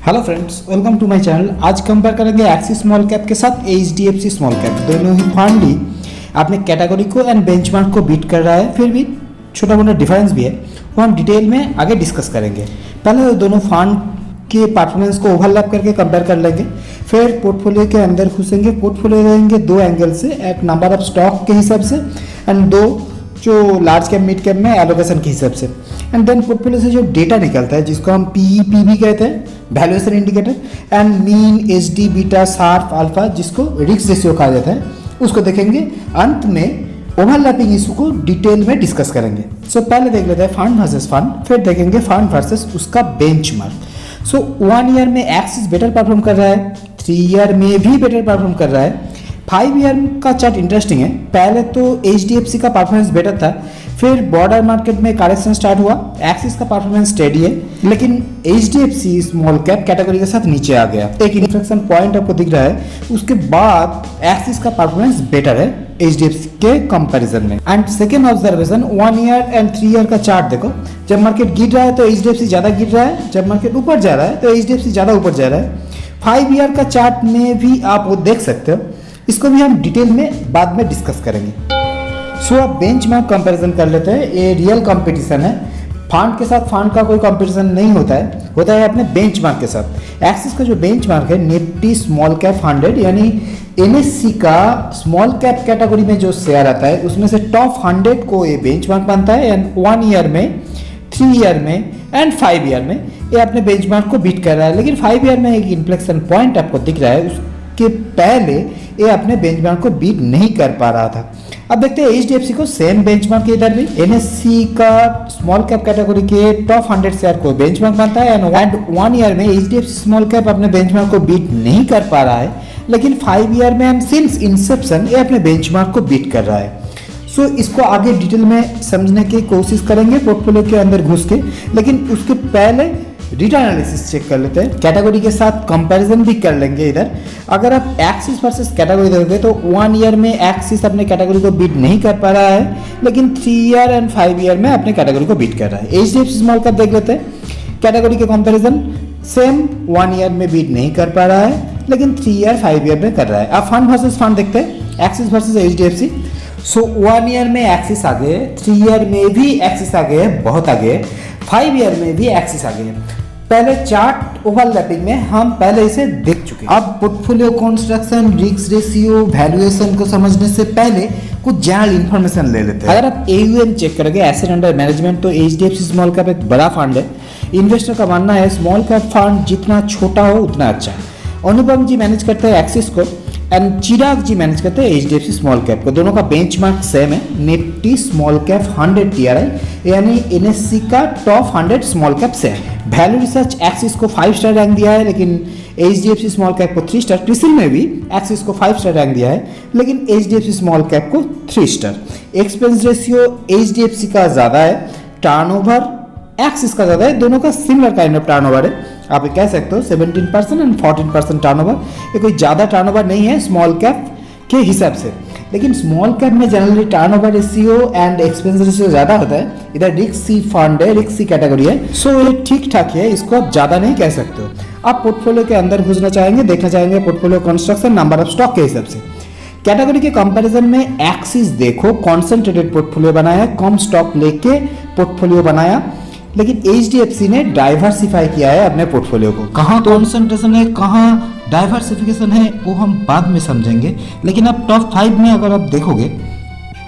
Hello friends, welcome to my channel. आज compare करेंगे Axis small cap के साथ एचडीएफसी स्मॉल कैप। दोनों ही फंड ही अपने कैटेगरी को एंड बेंचमार्क को बीट कर रहा है, फिर भी छोटा मोटा डिफरेंस भी है, वो हम डिटेल में आगे डिस्कस करेंगे। पहले दोनों फंड के परफॉर्मेंस को ओवरलैप करके कंपेयर कर लेंगे, फिर पोर्टफोलियो के अंदर घुसेंगे। पोर्टफोलियो रहेंगे दो एंगल से, एक नंबर ऑफ स्टॉक के हिसाब से एंड दो जो लार्ज कैप मिड कैप में एलोकेशन के हिसाब से। एंड देन पोर्टफोलियो से जो डेटा निकलता है जिसको हम पीई कहते हैं, valuation indicator, and mean, HD, beta, sharp, alpha, जिसको रिस्क रेशियो कहा जाता है, उसको देखेंगे। अंत में ओवरलैपिंग इशू को डिटेल में डिस्कस करेंगे। सो पहले देख लेते हैं फंड वर्सेस फंड, फिर देखेंगे फंड वर्सेस उसका बेंचमार्क। सो 1 ईयर में एक्सिस बेटर परफॉर्म कर रहा है, 3 ईयर में भी बेटर परफॉर्म कर रहा है, 5 ईयर का चार्ट इंटरेस्टिंग है। पहले तो एचडीएफसी का परफॉर्मेंस बेटर था, फिर बॉर्डर मार्केट में करेक्शन स्टार्ट हुआ, एक्सिस का परफॉर्मेंस स्टेडी है, लेकिन एचडीएफसी स्मॉल कैप कैटेगरी के साथ नीचे आ गया। एक इन्फ्लेक्शन पॉइंट आपको दिख रहा है, उसके बाद एक्सिस का परफॉर्मेंस बेटर है एचडीएफसी के कंपैरिजन में। And second observation, 1 year and 3 year का चार्ट देखो। जब मार्केट गिर रहा है तो एचडीएफसी ज्यादा गिर रहा है, जब मार्केट ऊपर जा रहा है तो एचडीएफसी ज्यादा ऊपर जा रहा है। 5 ईयर का चार्ट में भी आप वो देख सकते हो, इसको भी हम डिटेल में बाद में डिस्कस करेंगे। सो अब बेंचमार्क कंपैरिजन कर लेते हैं। ये रियल कंपटीशन है, फंड के साथ फंड का कोई कंपटीशन नहीं होता है अपने बेंचमार्क के साथ। एक्सिस का जो बेंचमार्क है निफ्टी स्मॉल कैप 100, यानी एनएससी का स्मॉल कैप कैटेगरी में जो शेयर आता है उसमें से टॉप 100 को ये बेंचमार्क बनता है। एंड 1 ईयर में, 3 ईयर में एंड 5 ईयर में ये अपने बेंचमार्क को बीट कर रहा है। लेकिन 5 ईयर में एक इन्फ्लेक्शन पॉइंट आपको दिख रहा है, उसके पहले ये अपने बेंचमार्क को बीट नहीं कर पा रहा था। अब देखते हैं एचडीएफसी को, सेम बेंचमार्क है इधर भी। एनएससी का स्मॉल कैप कैटेगरी के टॉप 100 शेयर को बेंचमार्क बनता है एंड 1 ईयर में एचडीएफसी स्मॉल कैप अपने बेंचमार्क को बीट नहीं कर पा रहा है, लेकिन 5 ईयर में एंड सिंस इंसेप्शन ये अपने बेंचमार्क को बीट कर रहा है। सो इसको आगे डिटेल में समझने की कोशिश करेंगे पोर्टफोलियो के अंदर घुस के, लेकिन उसके पहले रिटर्न एनालिसिस चेक कर लेते हैं। कैटेगरी के साथ कंपैरिजन भी कर लेंगे इधर। अगर आप एक्सिस वर्सेस कैटेगरी देखोगे तो 1 ईयर में एक्सिस अपने कैटेगरी को बीट नहीं कर पा रहा है, लेकिन 3 ईयर एंड 5 ईयर में अपने कैटेगरी को बीट कर रहा है। एचडीएफसी स्मॉल कैप देख लेते हैं, कैटेगरी के कंपैरिजन सेम 1 ईयर में बीट नहीं कर पा रहा है, लेकिन 3 ईयर 5 ईयर में कर रहा है। अब फंड वर्सेस फंड देखते हैं, एक्सिस वर्सेस एचडीएफसी। सो 1 ईयर में एक्सिस आगे है, 3 ईयर में भी एक्सिस आगे है, बहुत आगे है, 5 ईयर में भी एक्सिस आगे है। पहले चार्ट ओवरलैपिंग में हम पहले इसे देख चुके हैं। अब portfolio construction, risk ratio, valuation को समझने से पहले कुछ जनरल इंफॉर्मेशन ले लेते हैं। अगर आप एयूएम चेक करेंगे, एसेट अंडर मैनेजमेंट, तो एचडीएफसी स्मॉल कैप एक बड़ा फंड है। इन्वेस्टर का मानना है स्मॉल कैप फंड जितना छोटा हो उतना अच्छा है। अनुपम जी मैनेज करते हैं एक्सिस को एंड चिराग जी मैनेज करते हैं एचडीएफसी स्मॉल कैप को। दोनों का बेंचमार्क सेम है, निफ्टी स्मॉल कैप 100 टीआरआई, यानी एनएससी का top 100 small cap share. Value research axis को 5 स्टार रैंक दिया है, लेकिन एचडीएफसी स्मॉल कैप को 3 स्टार। क्रिसिल में भी एक्सिस को 5 स्टार रैंक दिया है, लेकिन एचडीएफसी स्मॉल कैप को 3 स्टार। एक्सपेंस रेशियो एचडीएफसी का ज़्यादा है, टर्नओवर एक्सिस का ज़्यादा है, दोनों का सिमिलर काइंड ऑफ टर्नओवर है। आप कह सकते हो 17% एंड 14% टर्नओवर। ये कोई ज़्यादा टर्नओवर नहीं है स्मॉल कैप के हिसाब से, लेकिन स्मॉल कैप में generally turnover ratio and expense ratio ज़्यादा होता है। इधर रिस्की फंड है, रिस्की कैटेगरी है, सो ये ठीक ठाक है, इसको आप ज़्यादा नहीं कह सकते हो। आप पोर्टफोलियो के अंदर घुसना चाहेंगे, देखना चाहेंगे portfolio construction, number of stock के हिसाब से। कैटेगरी के कंपैरिजन में एक्सिस देखो कॉन्सेंट्रेटेड पोर्टफोलियो बनाया, कम स्टॉक लेके पोर्टफोलियो बनाया, लेकिन एचडीएफसी ने डाइवर्सिफाई किया है अपने पोर्टफोलियो को। कहाँ कॉन्सेंट्रेशन है, कहाँ डाइवर्सिफिकेशन है, वो हम बाद में समझेंगे। लेकिन अब टॉप 5 में अगर आप देखोगे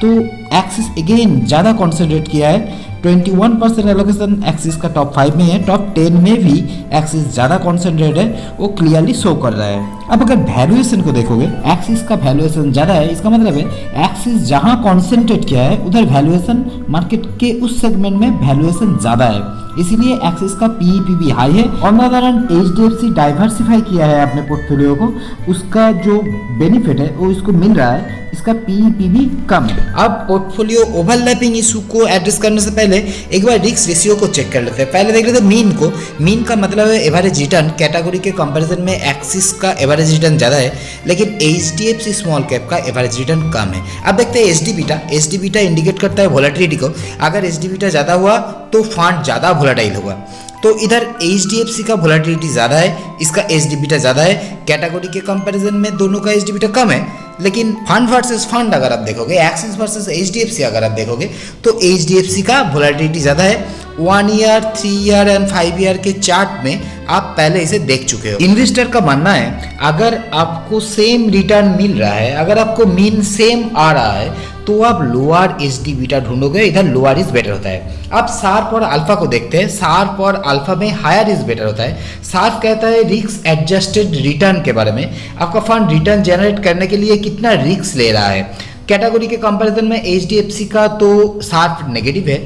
तो एक्सिस अगेन ज़्यादा कॉन्सेंट्रेट किया है, 21% एलोकेशन एक्सिस का टॉप 5 में है। टॉप 10 में भी एक्सिस ज़्यादा कॉन्सेंट्रेट है, वो क्लियरली शो कर रहा है। अब अगर वैल्यूएशन को देखोगे, एक्सिस का वैल्यूएशन ज़्यादा है, इसका मतलब है एक्सिस जहाँ कॉन्सेंट्रेट किया है उधर वैल्यूएशन मार्केट के उस सेगमेंट में वैल्यूएशन ज़्यादा है, इसीलिए एक्सिस का पीईपीवी हाई है। On the other hand HDFC diversify किया है अपने पोर्टफोलियो को, उसका जो बेनिफिट है वो इसको मिल रहा है, इसका पीईपीवी कम है। अब पोर्टफोलियो ओवरलैपिंग इशू को एड्रेस करने से पहले एक बार रिस्क रेशियो को चेक कर लेते हैं। पहले देख लेते हैं मीन को। मीन का मतलब है एवरेज रिटर्न। कैटेगरी के कंपैरिजन में एक्सिस का एवरेज रिटर्न ज़्यादा है, लेकिन एचडीएफसी स्मॉल कैप का एवरेज रिटर्न कम है। अब देखते हैं HD beta. HD beta indicate करता है वोलेटिलिटी को। अगर एचडी बीटा ज़्यादा हुआ तो फंड ज़्यादा वोलेटाइल होगा, तो इधर HDFC का वोलेटिलिटी ज़्यादा है, इसका एसडी बीटा ज़्यादा है। कैटेगरी के कंपैरिजन में दोनों का एसडी बीटा कम है, लेकिन फंड वर्सेस फंड अगर आप देखोगे, एक्सिस वर्सेस HDFC अगर आप देखोगे तो HDFC का वोलेटिलिटी ज़्यादा है। 1 ईयर, 3 ईयर एंड 5 ईयर के चार्ट में आप पहले इसे देख चुके हो। इन्वेस्टर का मानना है अगर आपको सेम रिटर्न मिल रहा है, अगर आपको मीन सेम आ रहा है, तो आप लोअर एसडी बीटा ढूंढोगे, इधर लोअर इज बेटर होता है। आप शार्प और अल्फा को देखते हैं, शार्प और अल्फा में हायर इज बेटर होता है। शार्प कहता है रिस्क एडजस्टेड रिटर्न के बारे में, आपका फंड रिटर्न जनरेट करने के लिए कितना रिस्क ले रहा है। कैटेगरी के कंपैरिजन में HDFC का तो शार्प नेगेटिव है,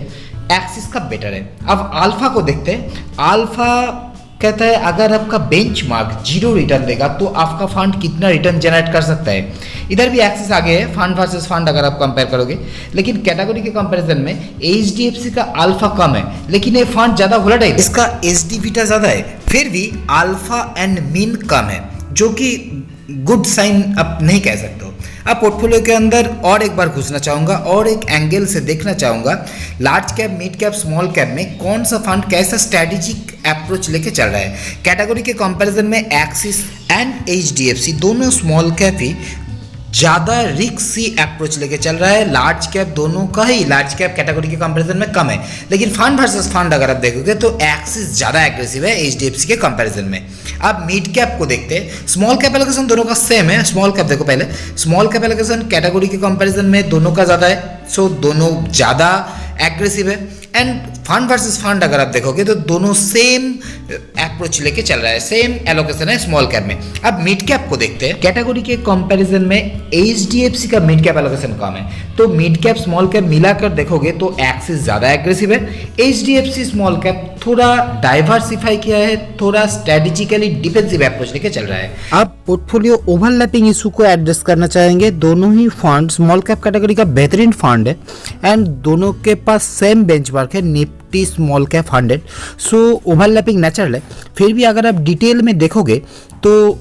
एक्सिस का बेटर है। अब अल्फा को देखते हैं, अल्फा कहता है अगर आपका बेंचमार्क 0 रिटर्न देगा तो आपका फंड कितना रिटर्न जनरेट कर सकता है। इधर भी एक्सिस आगे है, फंड वर्सेस फंड अगर आप कंपेयर करोगे, लेकिन कैटेगरी के कंपैरिजन में HDFC का अल्फा कम है, लेकिन ये फंड ज़्यादा वोलेटाइल, इसका एसडी बीटा ज़्यादा है, फिर भी अल्फा एंड मीन कम है, जो कि गुड साइन आप नहीं कह सकते हो। अब पोर्टफोलियो के अंदर और एक बार घुसना चाहूँगा और एक एंगल से देखना चाहूँगा large cap, mid cap, small cap में कौन सा फंड कैसा स्ट्रैटेजिक अप्रोच लेके चल रहा है। कैटेगरी के कंपैरिजन में एक्सिस एंड HDFC दोनों स्मॉल कैप ही ज़्यादा रिस्की अप्रोच लेके चल रहा है, लार्ज कैप दोनों का ही लार्ज कैप कैटेगरी के कंपैरिजन में कम है। लेकिन फंड वर्सेस फंड अगर आप देखोगे तो एक्सिस ज़्यादा एग्रेसिव है HDFC के कंपैरिजन में। अब मिड कैप को देखते हैं, स्मॉल कैप एलोकेशन दोनों का सेम है। स्मॉल कैप देखो पहले, स्मॉल कैप एलोकेशन कैटेगरी के कंपैरिजन में दोनों का ज़्यादा है, सो दोनों ज़्यादा एग्रेसिव है। एंड फंड वर्सेस फंड अगर आप देखोगे तो दोनों सेम अप्रोच लेके चल रहा है, सेम एलोकेशन है स्मॉल कैप में। अब मिड कैप को देखते हैं, कैटेगरी के कंपैरिजन में HDFC का मिड कैप एलोकेशन कम है, तो मिड कैप स्मॉल कैप मिलाकर देखोगे तो एक्सिस ज़्यादा एग्रेसिव है। HDFC स्मॉल कैप थोड़ा डाइवर्सिफाई किया है, थोड़ा स्ट्रेटेजिकली डिफेंसिव अप्रोच लेके चल रहा है। अब पोर्टफोलियो ओवरलैपिंग इशू को एड्रेस करना चाहेंगे। दोनों ही फंड स्मॉल कैप कैटेगरी का बेहतरीन फंड है एंड दोनों के पास सेम बेंचमार्क है, निफ्टी स्मॉल कैप 100, सो ओवरलैपिंग नेचुरल है। फिर भी अगर आप डिटेल में देखोगे तो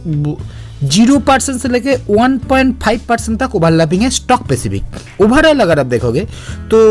0% से लेके 1.5% तक ओवरलैपिंग है स्टॉक स्पेसिफिक। ओवरऑल अगर आप देखोगे तो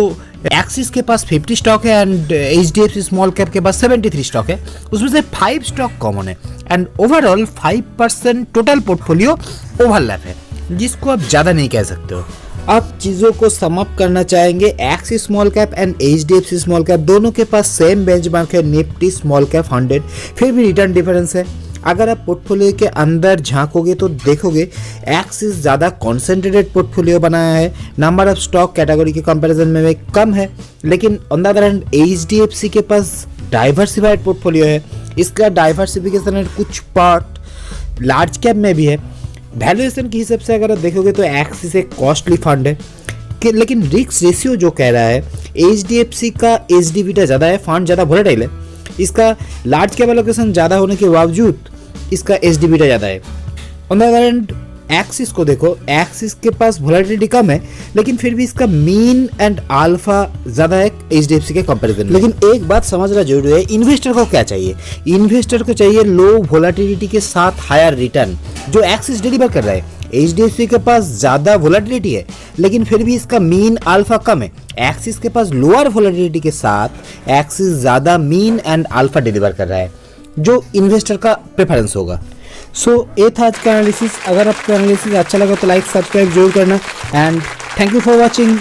एक्सिस के पास 50 स्टॉक है एंड HDFC स्मॉल कैप के पास 73 स्टॉक है, उसमें से 5 स्टॉक कॉमन है and overall 5% total portfolio overlap है, जिसको आप ज़्यादा नहीं कह सकते हो। अब चीज़ों को सम अप करना चाहेंगे, axis small cap and HDFC small cap दोनों के पास सेम बेंचमार्क है, निफ्टी स्मॉल कैप 100, फिर भी रिटर्न डिफरेंस है। अगर आप पोर्टफोलियो के अंदर झांकोगे तो देखोगे एक्सिस ज़्यादा कॉन्सेंट्रेटेड पोर्टफोलियो बनाया है, नंबर ऑफ स्टॉक कैटेगरी के कंपैरिजन में कम है, लेकिन on the other hand HDFC के पास डाइवर्सिफाइड पोर्टफोलियो है, इसका डाइवर्सिफिकेशन है कुछ पार्ट लार्ज कैप में भी है। वैल्यूएशन के हिसाब से अगर आप देखोगे तो एक्सिस एक कॉस्टली फंड है कि, लेकिन रिस्क रेशियो जो कह रहा है HDFC का एसडी बीटा ज़्यादा है, फंड ज़्यादा वोलेटाइल है, इसका लार्ज कैप एलोकेशन ज़्यादा होने के बावजूद इसका एसडी बीटा ज़्यादा है। On the other hand axis को देखो, एक्सिस के पास वोलेटिलिटी कम है, लेकिन फिर भी इसका मीन एंड अल्फा ज़्यादा है HDFC के कंपैरिजन में। लेकिन एक बात समझना जरूरी है, इन्वेस्टर को क्या चाहिए? इन्वेस्टर को चाहिए लो वोलेटिलिटी के साथ हायर रिटर्न, जो एक्सिस डिलीवर कर रहा है। HDFC के पास ज़्यादा वोलेटिलिटी है, लेकिन फिर भी इसका मीन अल्फा कम है। एक्सिस के पास लोअर वोलेटिलिटी के साथ एक्सिस ज़्यादा मीन एंड अल्फा डिलीवर कर रहा है, जो इन्वेस्टर का प्रेफरेंस होगा। सो ये था आज का एनालिसिस। अगर आपको एनालिसिस अच्छा लगा तो लाइक सब्सक्राइब जरूर करना and thank you for watching.